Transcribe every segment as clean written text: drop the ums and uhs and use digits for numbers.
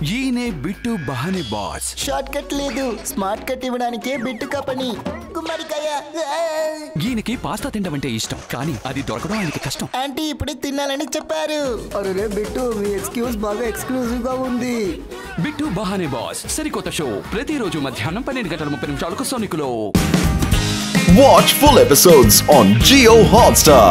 ఈయనే bit బహానీ boss. Short cut లేదు, smart cut ఇవ్వడానికే bit company. గుమ్మడికాయ. ఈయనకి పాస్తా తినడం అంటే ఇష్టం, కానీ అది దొరకడం ఆయనకి కష్టం. ఆంటీ ఇప్పుడే తినాలని చెప్పారు. అరే బిట్టు, మీ ఎక్స్క్యూజ్ బాగా ఎక్స్క్లూజివ్ గా ఉంది. బిట్టు బహానీ బాస్ సరికొత్త షో ప్రతిరోజు మధ్యాహ్నం 12:30 సోనికులో. Watch full episodes on Jio Hotstar.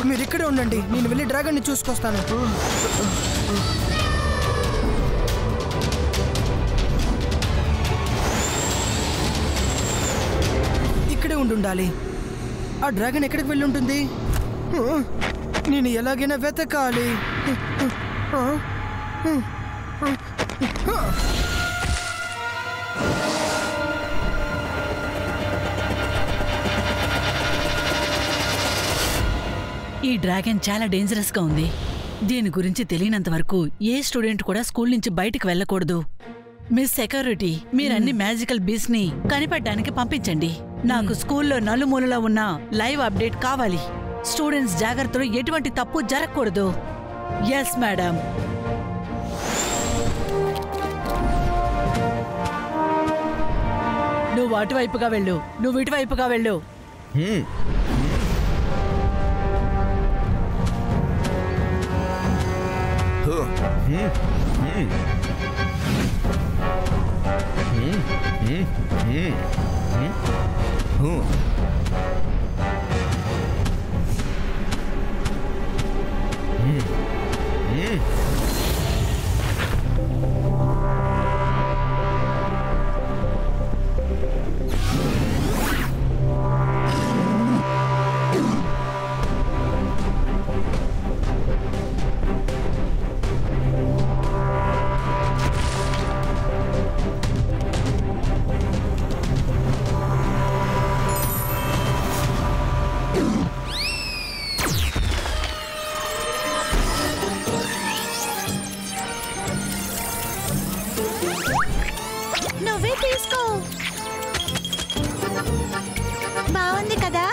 మీరు ఇక్కడే ఉండండి, నేను వెళ్ళి డ్రాగన్ ని చూసుకొస్తాను. ఇక్కడే ఉండాలి. ఆ డ్రాగన్ ఎక్కడికి వెళ్ళి ఉంటుంది? నేను ఎలాగైనా వెతకాలి. ఈ డ్రాగన్ చాలా డేంజరస్ గా ఉంది. దీని గురించి తెలియనంత వరకు ఏ స్టూడెంట్ కూడా స్కూల్ నుంచి బయటకు వెళ్ళకూడదు. మిస్ సెక్యూరిటీ, మీరన్ని మ్యాజికల్ బీస్ ని కనిపెట్టడానికి పంపించండి. నాకు స్కూల్లో నలుమూలలో ఉన్న లైవ్ అప్డేట్ కావాలి. స్టూడెంట్స్ జాగ్రత్తలు ఎటువంటి తప్పు జరగకూడదు. Yes madam. నువ్వు అటువైపుగా వెళ్ళు, నువ్వు ఇటువైపుగా వెళ్ళు. నువ్వే తీసుకో. బాగుంది కదా?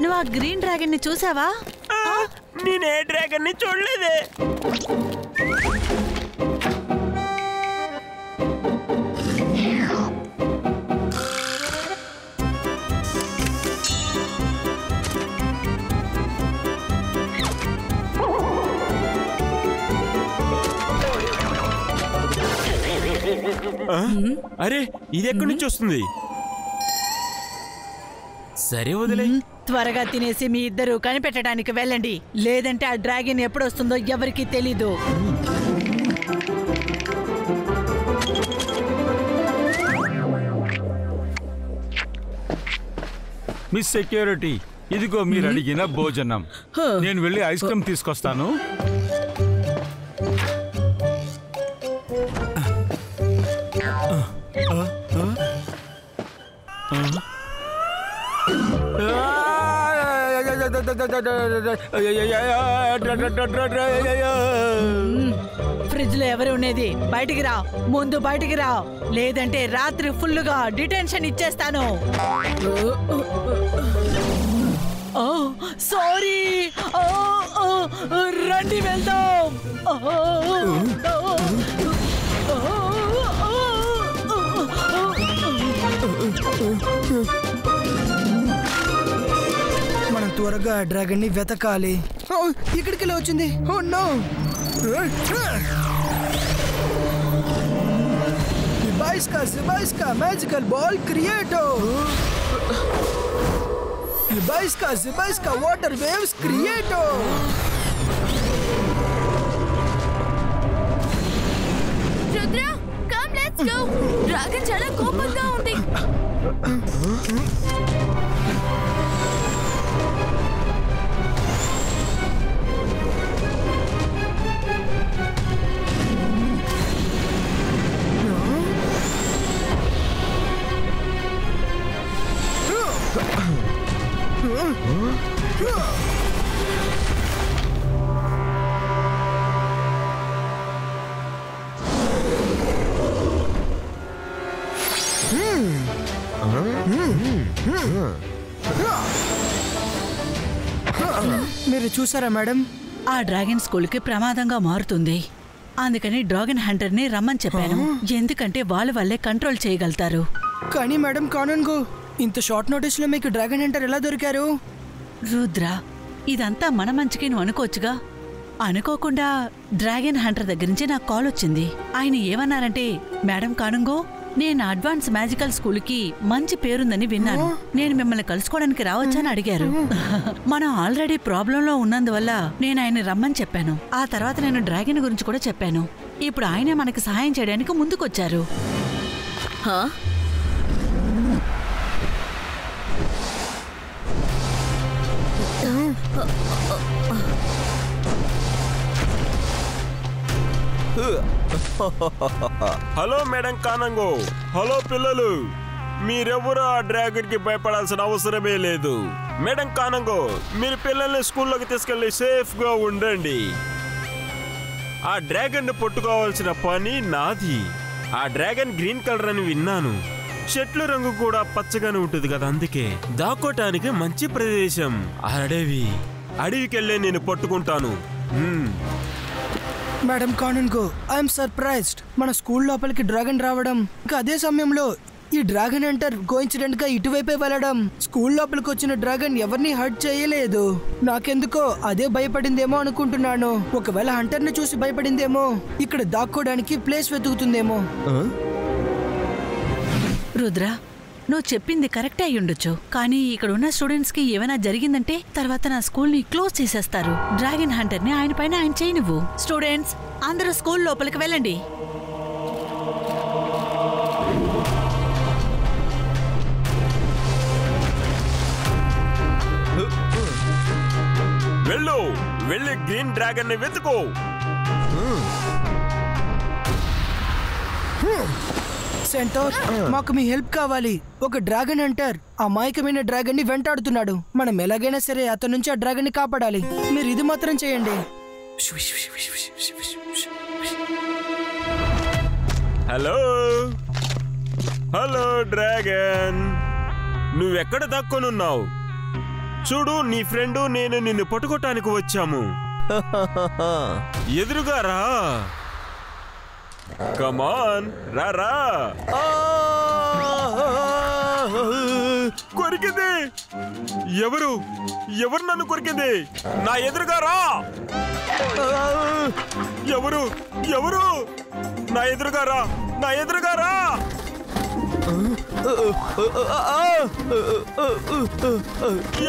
నువ్వు ఆ గ్రీన్ డ్రాగన్ ని చూసావా? నేనే డ్రాగన్ ని చూడలేదే. అరే ఇది ఎక్కడి నుంచి వస్తుంది? సరే వదిలే. త్వరగా తినేసి మీ ఇద్దరు కనిపెట్టడానికి వెళ్ళండి, లేదంటే ఆ డ్రాగన్ ఎప్పుడు వస్తుందో ఎవరికీ తెలీదు. మిస్ సెక్యూరిటీ, ఇదిగో మీరు అడిగిన భోజనం. నేను వెళ్ళి ఐస్ క్రీమ్ తీసుకొస్తాను. ఫ్రిడ్జ్ లో ఎవరు ఉండేది? బయటికి రా, ముందు బయటికి రా, లేదంటే రాత్రి ఫుల్లుగా డిటెన్షన్ ఇచ్చేస్తాను. సారీ. రండి వెళ్దాం. మనం త్వరగా డ్రాగన్ ని వెతకాలి. ఇక్కడికి వచ్చింది. Oh no. Zibaiska magical ball creator. Zibaiska water waves creator. Rudra, come let's go. Dragon చాలా కోపంగా ఉంది. మీరు చూసారా మేడం? ఆ డ్రాగన్ స్కూల్కి ప్రమాదంగా మారుతుంది. అందుకని డ్రాగన్ హంటర్ని రమ్మని చెప్పాను. ఎందుకంటే వాళ్ళ వల్లే కంట్రోల్ చేయగలుగుతారు. కానీ మేడం కానన్గో, ఇంత షార్ట్ నోటీస్ లో మీకు డ్రాగన్ హంటర్ ఎలా దొరికారు? రుద్ర, ఇదంతా మన మంచికి నువ్వు అనుకోవచ్చుగా. అనుకోకుండా డ్రాగన్ హంటర్ దగ్గర నుంచి నాకు కాల్ వచ్చింది. ఆయన ఏమన్నారంటే, మేడం కానుంగో, నేను అడ్వాన్స్ మ్యాజికల్ స్కూల్కి మంచి పేరుందని విన్నాను. నేను మిమ్మల్ని కలుసుకోవడానికి రావచ్చని అడిగారు. మనం ఆల్రెడీ ప్రాబ్లంలో ఉన్నందువల్ల నేను ఆయన రమ్మని చెప్పాను. ఆ తర్వాత నేను డ్రాగన్ గురించి కూడా చెప్పాను. ఇప్పుడు ఆయనే మనకి సహాయం చేయడానికి ముందుకొచ్చారు. Hello madam కానంగో. హలో పిల్లలు, మీరెవరు ఆ డ్రాగన్ కి భయపడాల్సిన అవసరమే లేదు. మేడం కానంగో, మీరు పిల్లల్ని స్కూల్లోకి తీసుకెళ్లి సేఫ్ గా ఉండండి. ఆ డ్రాగన్ ని పట్టుకోవాల్సిన పని నాది. ఆ డ్రాగన్ గ్రీన్ కలర్ అని విన్నాను. చెట్ల రంగు కూడా పచ్చగానే ఉంటుంది కదా, అందుకే దాక్కోటానికి మంచి ప్రదేశం అడవికెళ్ళే నేను పట్టుకుంటాను. Madam Kanungo, I'm surprised. మన స్కూల్ లోపలికి డ్రాగన్ రావడం, ఇంకా అదే సమయంలో ఈ డ్రాగన్ హంటర్ కోఇన్సిడెంట్ గా ఇటువైపే వెళ్ళడం. స్కూల్ లోపలికి వచ్చిన డ్రాగన్ ఎవరిని హర్ట్ చేయలేదు. నాకెందుకో అదే భయపడిందేమో అనుకుంటున్నాను. ఒకవేళ హంటర్ ని చూసి భయపడిందేమో, ఇక్కడ దాక్కోడానికి ప్లేస్ వెతుకుతుందేమో. రుద్ర, నువ్వు చెప్పింది కరెక్టే అయ్యుండొచ్చు. కానీ ఇక్కడ ఉన్న స్టూడెంట్స్ కి ఏమైనా జరిగిందంటే తర్వాత నా స్కూల్ ని క్లోజ్ చేసేస్తారు. డ్రాగన్ హంటర్ ని ఆయన పైన ఆయన చేయనివ్వు. స్టూడెంట్స్ అందరూ స్కూల్ లోపలికి వెళ్ళండి. వెళ్ళి గ్రీన్ డ్రాగన్ ని వెతుకో. సెంటర్, మాకు మీ హెల్ప్ కావాలి. ఒక డ్రాగన్ హంటర్ అమాయకమైన డ్రాగన్ ని వెంటాడుతున్నాడు. మనం ఎలాగైనా సరే అతని నుంచి ఆ డ్రాగన్ ని కాపాడాలి. మీరు ఇది మాత్రం చేయండి. హలో డ్రాగన్, నువ్వెక్కడ దక్కునున్నావు? చూడు, నీ ఫ్రెండ్ నేను నిన్ను పట్టుకోటానికి వచ్చాము. ఎదురుగా రా. కమాన్, రా. కొరికింది. ఎవరు నన్ను కొరికింది? నా ఎదురుగా రా. ఎవరు నా ఎదురుగా రా.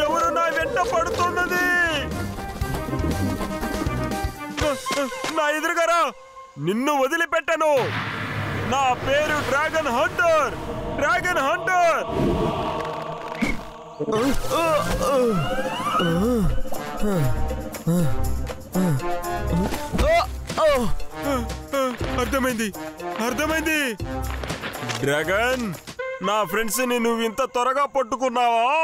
ఎవరు నా వెంట పడుతున్నది? నా ఎదురుగా రా. నిన్ను వదిలిపెట్టను. నా పేరు డ్రాగన్ హంటర్. అర్థమైంది. డ్రాగన్, నా ఫ్రెండ్స్ ని నువ్వు ఇంత త్వరగా పట్టుకున్నావా?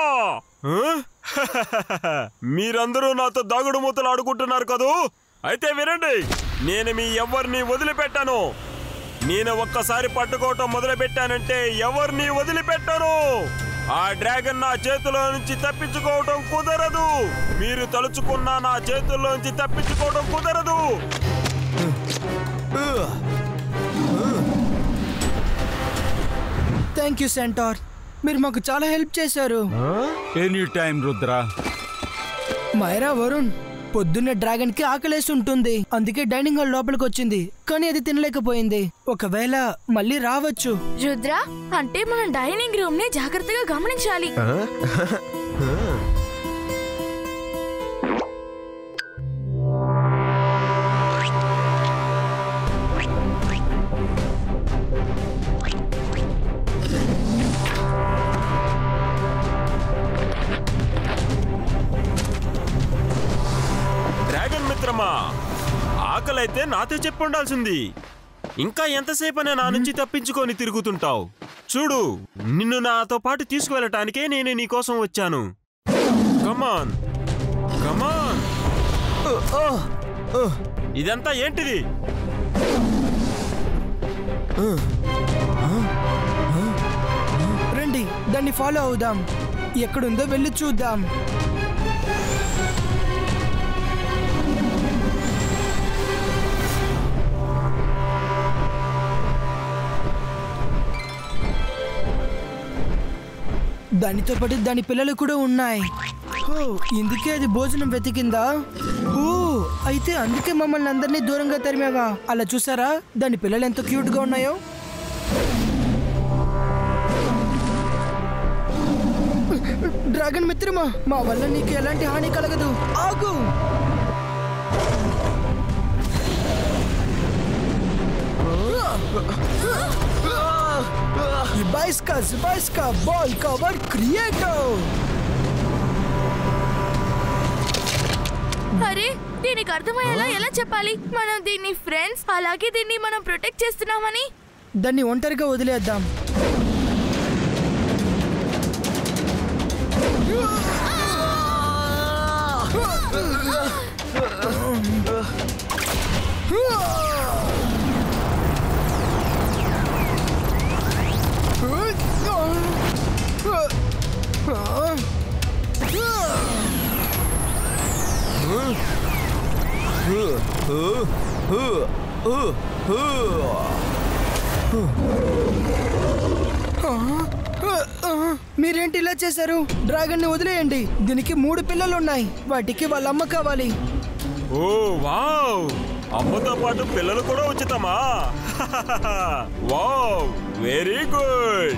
మీరందరూ నాతో దాగుడు మూతలు ఆడుకుంటున్నారు కదూ. అయితే వినండి, నేను మీ ఎవరిని వదిలిపెట్టాను. నేను ఒక్కసారి పట్టుకోవటం మొదలు పెట్టానంటే ఎవరిని వదిలిపెట్టను. ఆ డ్రాగన్ నా చేతిలో నుంచి తప్పించుకోవటం కుదరదు. మీరు తలుచుకున్న నా చేతుల్లోంచి తప్పించుకోవడం కుదరదు. థ్యాంక్ యూ సెంటార్, మీరు మాకు చాలా హెల్ప్ చేశారు. Any time Rudra. మైరా, వరుణ్, పొద్దున్నే డ్రాగన్ కి ఆకలేసి ఉంటుంది, అందుకే డైనింగ్ హాల్ లోపలికి వచ్చింది, కానీ అది తినలేకపోయింది. ఒకవేళ మళ్ళీ రావచ్చు. రుద్ర, అంటే మనం డైనింగ్ రూమ్ ని జాగ్రత్తగా గమనించాలి. డ్రాగన్ మిత్రమా, ఆకలైతే నాతో చెప్పి ఉండాల్సింది. ఇంకా ఎంతసేపనే నా నుంచి తప్పించుకొని తిరుగుతుంటావు? చూడు, నిన్ను నాతో పాటు తీసుకువెళ్ళటానికే నేను నీకోసం వచ్చాను. కమాన్ కమాన్. ఇదంతా ఏంటిది? రండి, దాన్ని ఫాలో అవుదాం. ఎక్కడుందో వెళ్ళి చూద్దాం. దానితో పాటు దాని పిల్లలు కూడా ఉన్నాయి. ఓ, ఇందుకే అది భోజనం వెతికిందా? ఓ, అయితే అందుకే మమ్మల్ని అందరినీ దూరంగా తరిమేవా? అలా చూసారా దాని పిల్లలు ఎంత క్యూట్ గా ఉన్నాయో? డ్రాగన్ మిత్రమా, మా వల్ల నీకు ఎలాంటి హాని కలగదు. ఆగు. Zibajska ball cover creator. అరే, దీనికి అర్థమయ్యేలా ఎలా చెప్పాలి? మనం దీన్ని ఫ్రెండ్స్, అలాగే దీన్ని మనం ప్రొటెక్ట్ చేస్తున్నామని. దాన్ని ఒంటరిగా వదిలేద్దాం. మీరేంటి ఇలా చేశారు? డ్రాగన్ ని వదిలేయండి. దీనికి 3 పిల్లలు ఉన్నాయి. వాటికి వాళ్ళ అమ్మ కావాలి. ఓ వావ్, అమ్మతో పాటు పిల్లలు కూడా ఉచితమా? Wow, very good.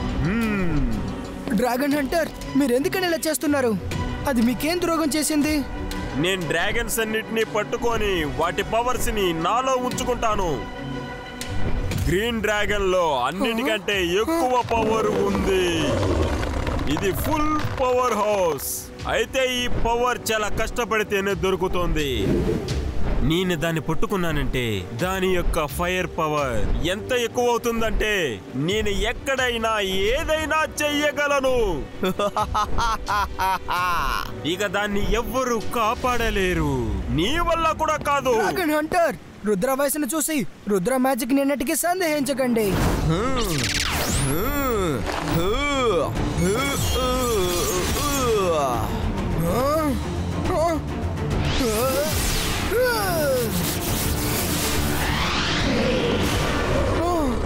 Dragon hunter, మీరెందుకని ఇలా చేస్తున్నారు? అది మీకేం ద్రోహం చేసింది? నేను డ్రాగన్స్ అన్నిటినీ పట్టుకొని వాటి పవర్స్ ని నాలో ఉంచుకుంటాను. గ్రీన్ డ్రాగన్ లో అన్నిటికంటే ఎక్కువ పవర్ ఉంది. ఇది ఫుల్ పవర్ హౌస్. అయితే ఈ పవర్ చాలా కష్టపడితేనే దొరుకుతుంది. నేను దాన్ని పట్టుకున్నానంటే దాని యొక్క ఫైర్ పవర్ ఎంత ఎక్కువ అవుతుందంటే నేను ఎక్కడైనా ఏదైనా చెయ్యగలను. ఇక దాన్ని ఎవ్వరూ కాపాడలేరు. నీ వల్ల కూడా కాదు. డ్రాగన్ హంటర్, రుద్ర వయసును చూసి రుద్ర మ్యాజిక్ నిన్నటికి సందేహించకండి.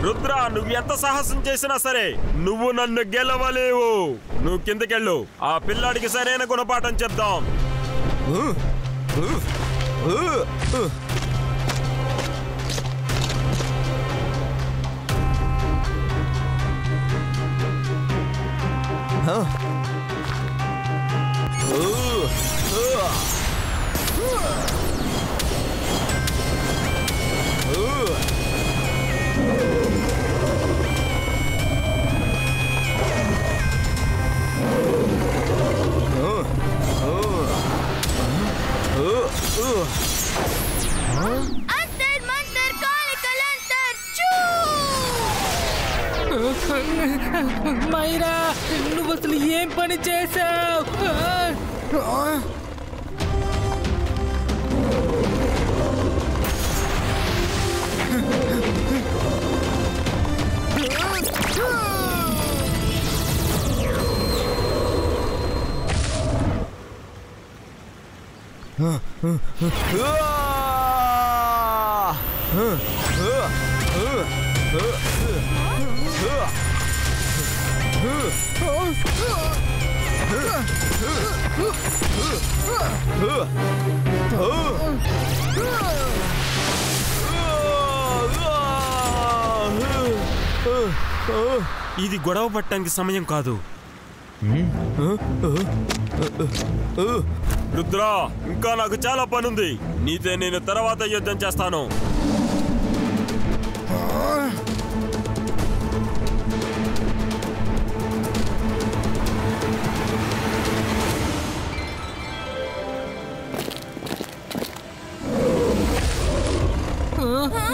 రుద్ర, నువ్వు ఎంత సాహసం చేసినా సరే నువ్వు నన్ను గెలవలేవు. నువ్వు కిందకెళ్ళు. ఆ పిల్లాడికి సరైన గుణపాఠం చెప్దాం. అంతర్ మంతర్ కాలికలంతర్ చూ. మైరా, నువ్వు అసలు ఏం పని చేశావు? ఇది గొడవ పట్టడానికి సమయం కాదు. రుద్ర, ఇంకా నాకు చాలా పనుంది. నీతో నేను తర్వాత యుద్ధం చేస్తాను.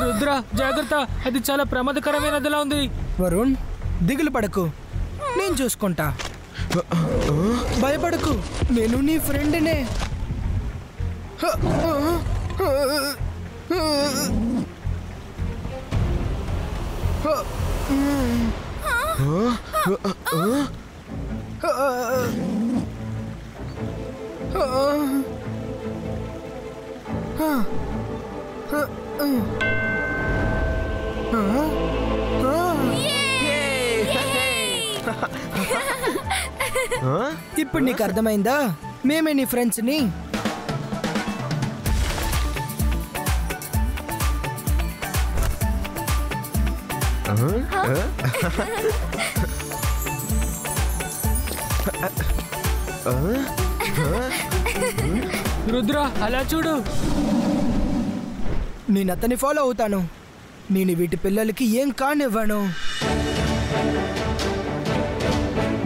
రుద్ర జాగ్రత్త, అది చాలా ప్రమాదకరమైనదిలా ఉంది. వరుణ్, దిగులు పడకు, నేను చూసుకుంటా. భయపడకు, నేను నీ ఫ్రెండ్నే. ఇప్పుడు నీకు అర్థమైందా? మేమే నీ ఫ్రెండ్స్ ని. రుద్ర అలా చూడు. నేను అతన్ని ఫాలో అవుతాను. నేను వీటి పిల్లలకి ఏం కానివ్వను.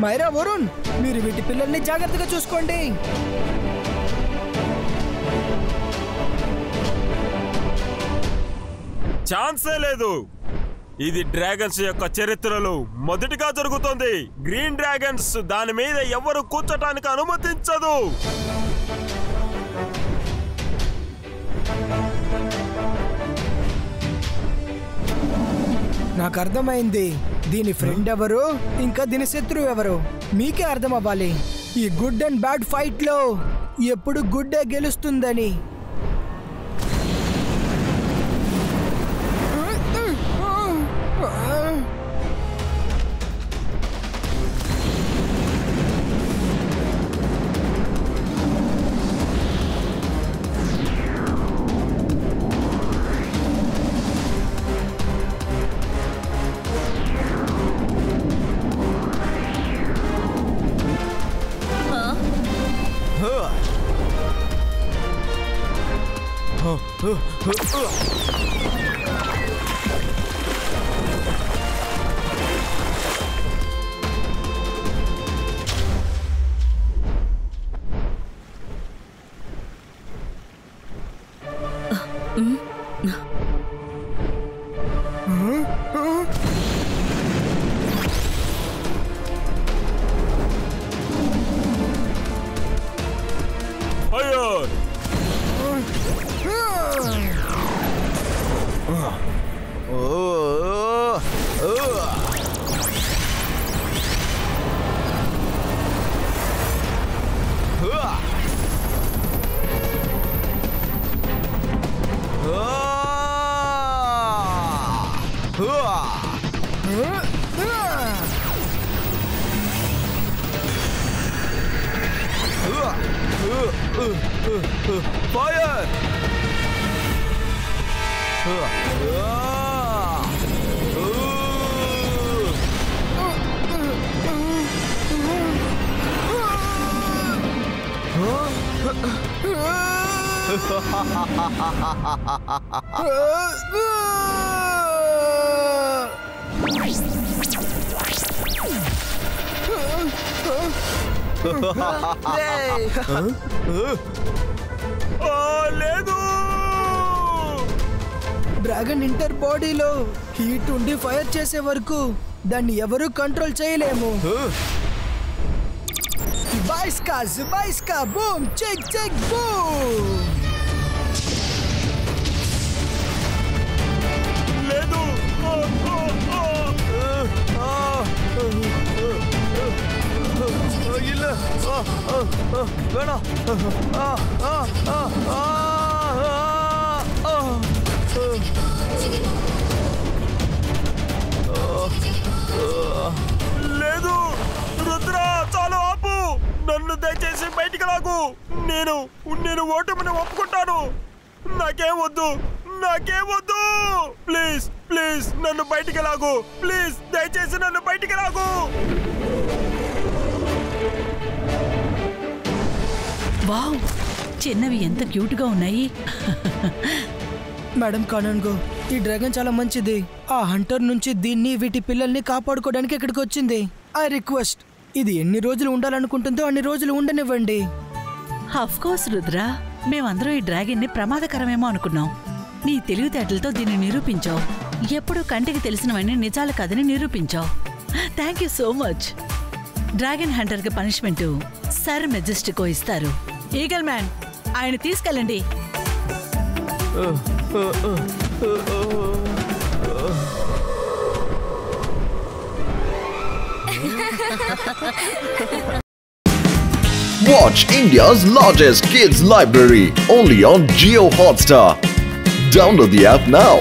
మైరా, వరుణ్, మీరు వీటి పిల్లల్ని జాగ్రత్తగా చూసుకోండి. ఛాన్సే లేదు. ఇది డ్రాగన్స్ యొక్క చరిత్రలో మొదటిగా జరుగుతుంది. గ్రీన్ డ్రాగన్స్ దాని మీద ఎవరు కూర్చోటానికి అనుమతించదు. నాకు అర్థమైంది. దీని ఫ్రెండ్ ఎవరు, ఇంకా దీని శత్రువు ఎవరు మీకే అర్థం అవ్వాలి. ఈ గుడ్ అండ్ బ్యాడ్ ఫైట్ లో ఎప్పుడు గుడ్డే గెలుస్తుందని. Fire! లేదు. డ్రాగన్ ఇంటర్ బాడీలో హీట్ ఉండి ఫైర్ చేసే వరకు దాన్ని ఎవరు కంట్రోల్ చేయలేము. బాయిస్కా బూమ్ చెక్ చెక్ బూమ్. లేదు. இல்ல வேணாம் లేదు రుద్ర, చాలు ఆపు. నన్ను దయచేసి బయటికి లాగు. నేను ఓటమిని ఒప్పుకుంటాను. నాకేం వద్దు. ప్లీజ్ ప్లీజ్ నన్ను బయటికి లాగు. ప్లీజ్ దయచేసి నన్ను బయటికి లాగు. వావ్, చిన్నవి ఎంత క్యూట్ గా ఉన్నాయి. మేడం కానన్గో, ఈ డ్రాగన్ చాలా మంచిది. ఆ హంటర్ నుంచి దీన్ని వీటి పిల్లల్ని కాపాడుకోవడానికి ఇక్కడికి వచ్చింది. ఐ రిక్వెస్ట్, ఇది ఎన్ని రోజులు ఉండాలనుకుంటుందో అన్ని రోజులు ఉండనివ్వండి. అఫ్ కోర్స్ రుద్ర, మేమందరం ఈ డ్రాగన్ ని ప్రమాదకరమేమో అనుకున్నాం. నీ తెలివితేటలతో దీన్ని నిరూపించావు. ఎప్పుడు కంటికి తెలిసినవన్నీ నిజాలు కాదని నిరూపించావు. Thank you so much. Dragon hunter కి పనిష్మెంట్ సర్ మెజెస్టికో ఇస్తారు. ఈగల్ మ్యాన్, ఆయన తీసుకెళ్ళండి. Watch India's largest kids library only on Jio Hotstar. Download the app now.